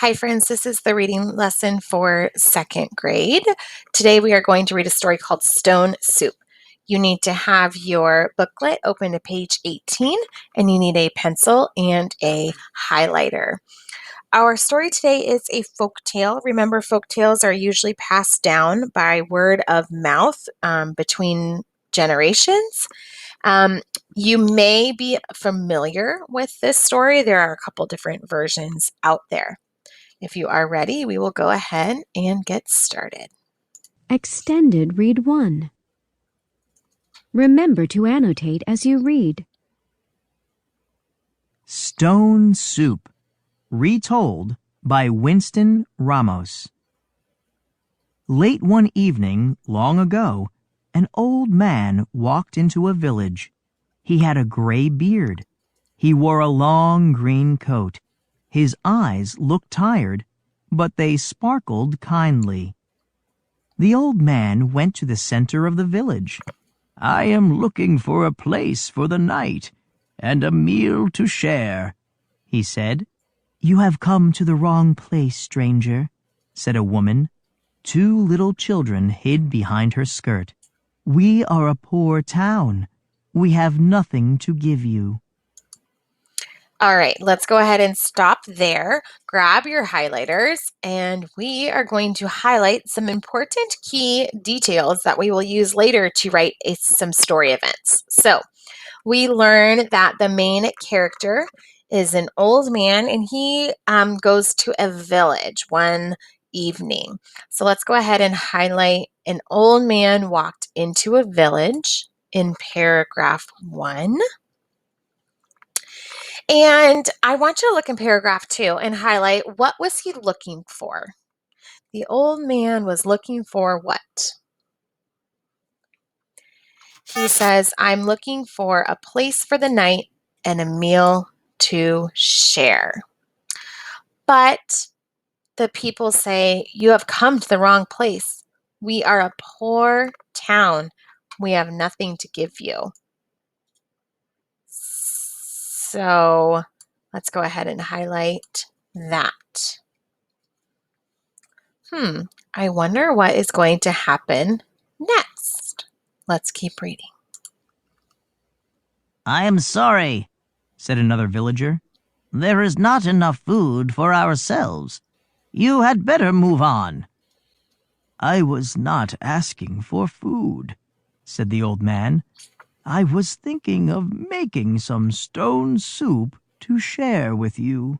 Hi, friends. This is the reading lesson for second grade. Today we are going to read a story called Stone Soup. You need to have your booklet open to page 18, and you need a pencil and a highlighter. Our story today is a folk tale. Remember, folk tales are usually passed down by word of mouth between generations. You may be familiar with this story. There are a couple different versions out there. If you are ready, we will go ahead and get started. Extended Read 1. Remember to annotate as you read. Stone Soup, retold by Winston Ramos. Late one evening, long ago, an old man walked into a village. He had a gray beard. He wore a long green coat. His eyes looked tired, but they sparkled kindly. The old man went to the center of the village. "I am looking for a place for the night and a meal to share," he said. "You have come to the wrong place, stranger," said a woman. Two little children hid behind her skirt. "We are a poor town. We have nothing to give you." All right, let's go ahead and stop there. Grab your highlighters, and we are going to highlight some important key details that we will use later to write some story events. So, we learn that the main character is an old man, and he goes to a village one evening. So let's go ahead and highlight an old man walked into a village in paragraph 1. And I want you to look in paragraph 2 and highlight, what was he looking for? The old man was looking for what? He says, "I'm looking for a place for the night and a meal to share." But the people say, "You have come to the wrong place. We are a poor town. We have nothing to give you." So let's go ahead and highlight that. I wonder what is going to happen next. Let's keep reading. "I am sorry," said another villager. "There is not enough food for ourselves. You had better move on." "I was not asking for food," said the old man. "I was thinking of making some stone soup to share with you."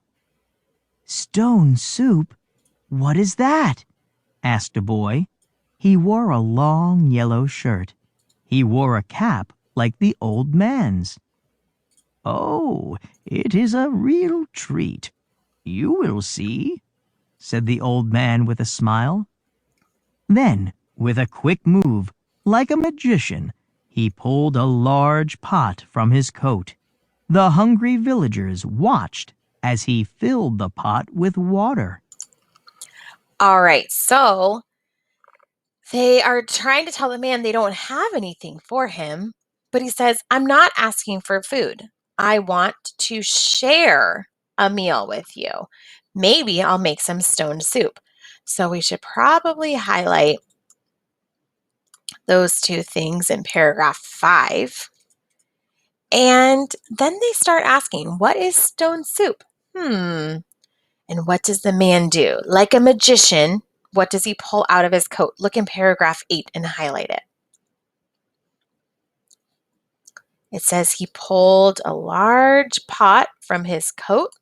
"Stone soup? What is that?" asked a boy. He wore a long yellow shirt. He wore a cap like the old man's. "Oh, it is a real treat. You will see," said the old man with a smile. Then, with a quick move, like a magician, he pulled a large pot from his coat. The hungry villagers watched as he filled the pot with water. All right, so they are trying to tell the man they don't have anything for him, but he says, "I'm not asking for food. I want to share a meal with you. Maybe I'll make some stone soup." So we should probably highlight those two things in paragraph 5. And then they start asking, "What is stone soup?" And what does the man do? Like a magician, what does he pull out of his coat? Look in paragraph 8 and highlight it. It says he pulled a large pot from his coat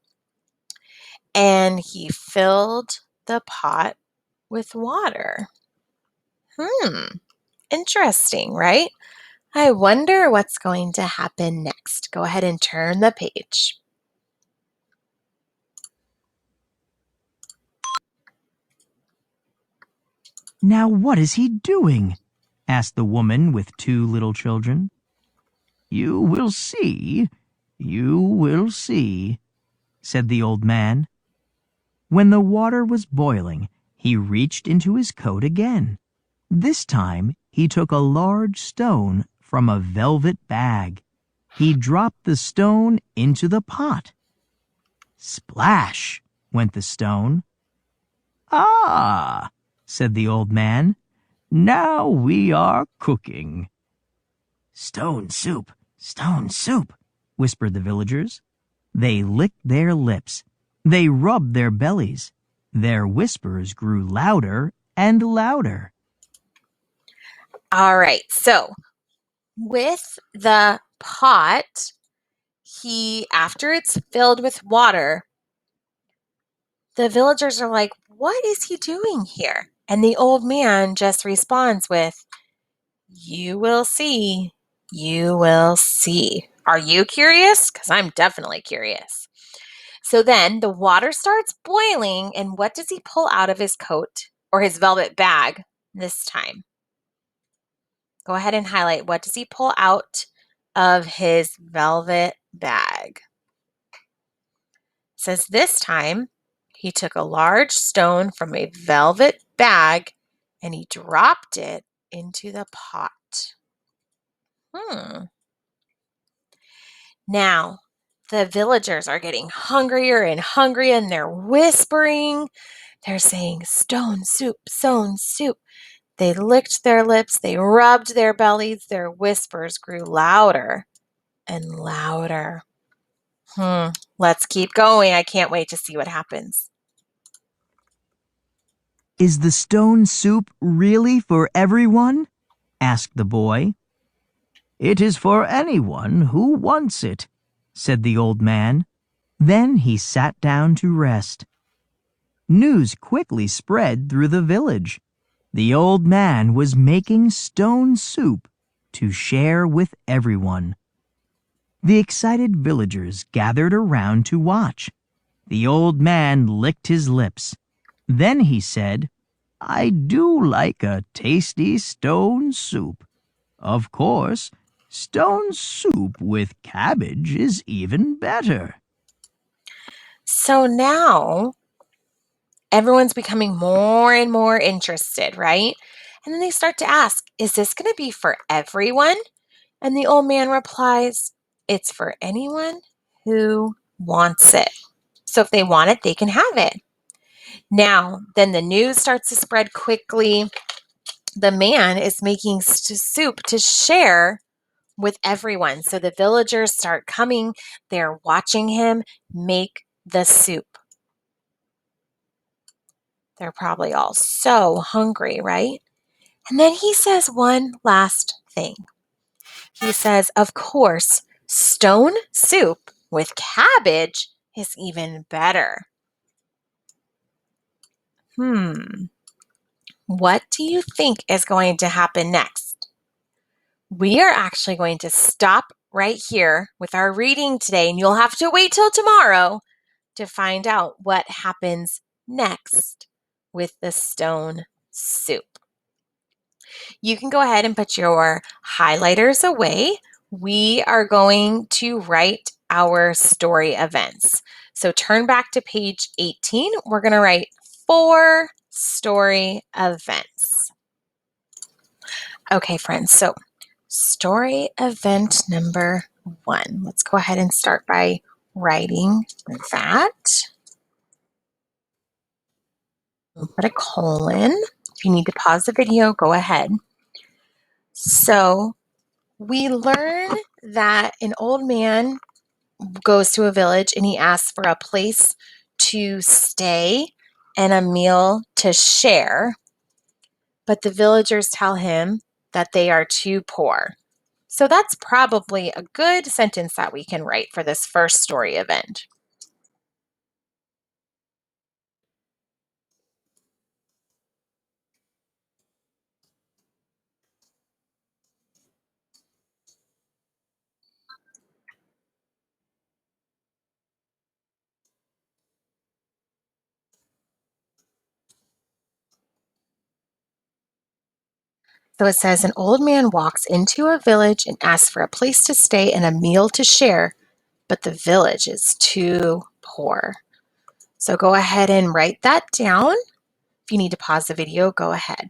and he filled the pot with water. Interesting, right? I wonder what's going to happen next. Go ahead and turn the page. "Now what is he doing?" asked the woman with two little children. "You will see, you will see," said the old man. When the water was boiling, he reached into his coat again. This time he took a large stone from a velvet bag. He dropped the stone into the pot. Splash went the stone. "Ah," said the old man, "now we are cooking." "Stone soup, stone soup," whispered the villagers. They licked their lips. They rubbed their bellies. Their whispers grew louder and louder. All right. So with the pot, after it's filled with water, the villagers are like, what is he doing here? And the old man just responds with, you will see. You will see. Are you curious? Because I'm definitely curious. So then the water starts boiling, and what does he pull out of his coat or his velvet bag this time? Go ahead and highlight. What does he pull out of his velvet bag? It says this time he took a large stone from a velvet bag and he dropped it into the pot. Now, the villagers are getting hungrier and hungrier, and they're whispering. They're saying, stone soup, stone soup. They licked their lips, they rubbed their bellies, their whispers grew louder and louder. Let's keep going. I can't wait to see what happens. "Is the stone soup really for everyone?" asked the boy. "It is for anyone who wants it," said the old man. Then he sat down to rest. News quickly spread through the village. The old man was making stone soup to share with everyone. The excited villagers gathered around to watch. The old man licked his lips. Then he said, "I do like a tasty stone soup. Of course, stone soup with cabbage is even better." So now everyone's becoming more and more interested, right? And then they start to ask, is this going to be for everyone? And the old man replies, it's for anyone who wants it. So if they want it, they can have it. Now, then the news starts to spread quickly. The man is making soup to share with everyone. So the villagers start coming. They're watching him make the soup. They're probably all so hungry, right? And then he says one last thing. He says, of course, stone soup with cabbage is even better. What do you think is going to happen next? We are actually going to stop right here with our reading today, and you'll have to wait till tomorrow to find out what happens next with the stone soup. You can go ahead and put your highlighters away. We are going to write our story events. So turn back to page 18. We're going to write 4 story events. Okay, friends, so story event number 1. Let's go ahead and start by writing that. Put a colon. If you need to pause the video, go ahead. So we learn that an old man goes to a village and he asks for a place to stay and a meal to share, but the villagers tell him that they are too poor. So that's probably a good sentence that we can write for this first story event. So it says, an old man walks into a village and asks for a place to stay and a meal to share, but the village is too poor. So go ahead and write that down. If you need to pause the video, go ahead.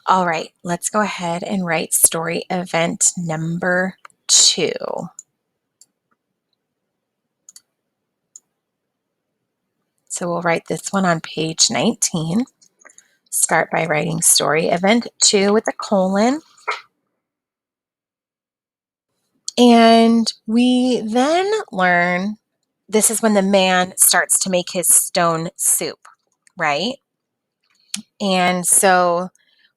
All right, let's go ahead and write story event number 2. So we'll write this one on page 19. Start by writing story event 2 with a colon. And we then learn this is when the man starts to make his stone soup, right? And so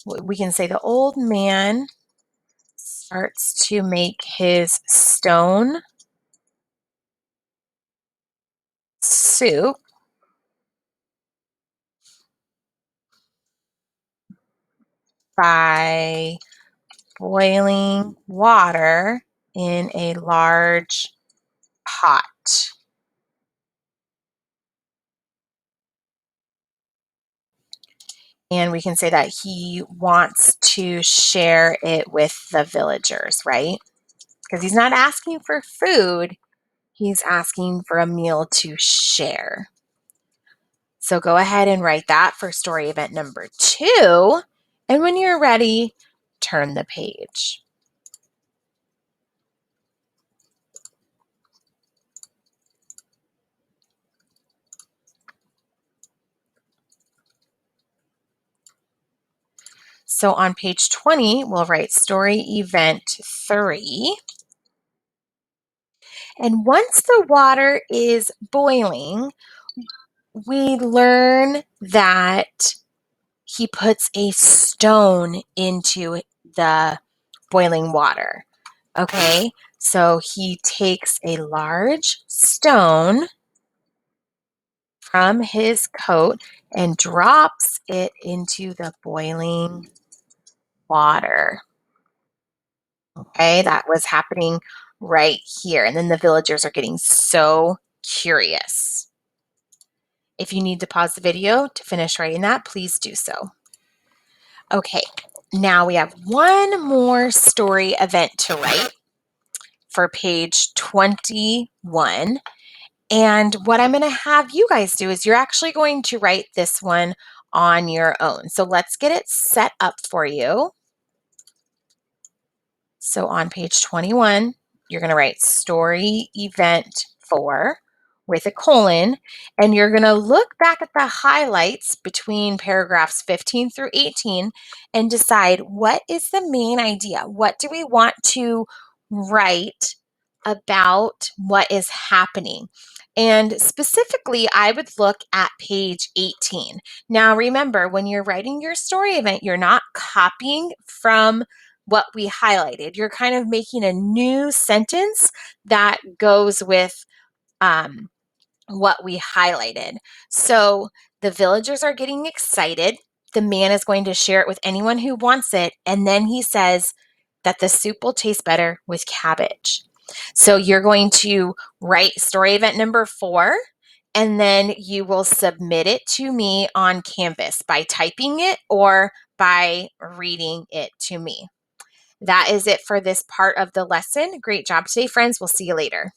we can say the old man starts to make his stone soup by boiling water in a large pot. And we can say that he wants to share it with the villagers, right? Because he's not asking for food, he's asking for a meal to share. So go ahead and write that for story event number 2. And when you're ready, turn the page. So on page 20, we'll write story event 3. And once the water is boiling, we learn that he puts a stone into the boiling water. Okay, so he takes a large stone from his coat and drops it into the boiling water. Okay, that was happening right here. And then the villagers are getting so curious. If you need to pause the video to finish writing that, please do so. Okay, now we have one more story event to write for page 21. And what I'm going to have you guys do is you're actually going to write this one on your own. So let's get it set up for you. So on page 21, you're going to write story event 4 with a colon, and you're going to look back at the highlights between paragraphs 15 through 18 and decide what is the main idea? What do we want to write about what is happening? And specifically, I would look at page 18. Now, remember, when you're writing your story event, you're not copying from what we highlighted. You're kind of making a new sentence that goes with what we highlighted. So the villagers are getting excited. The man is going to share it with anyone who wants it. And then he says that the soup will taste better with cabbage. So you're going to write story event number 4, and then you will submit it to me on Canvas by typing it or by reading it to me. That is it for this part of the lesson. Great job today, friends. We'll see you later.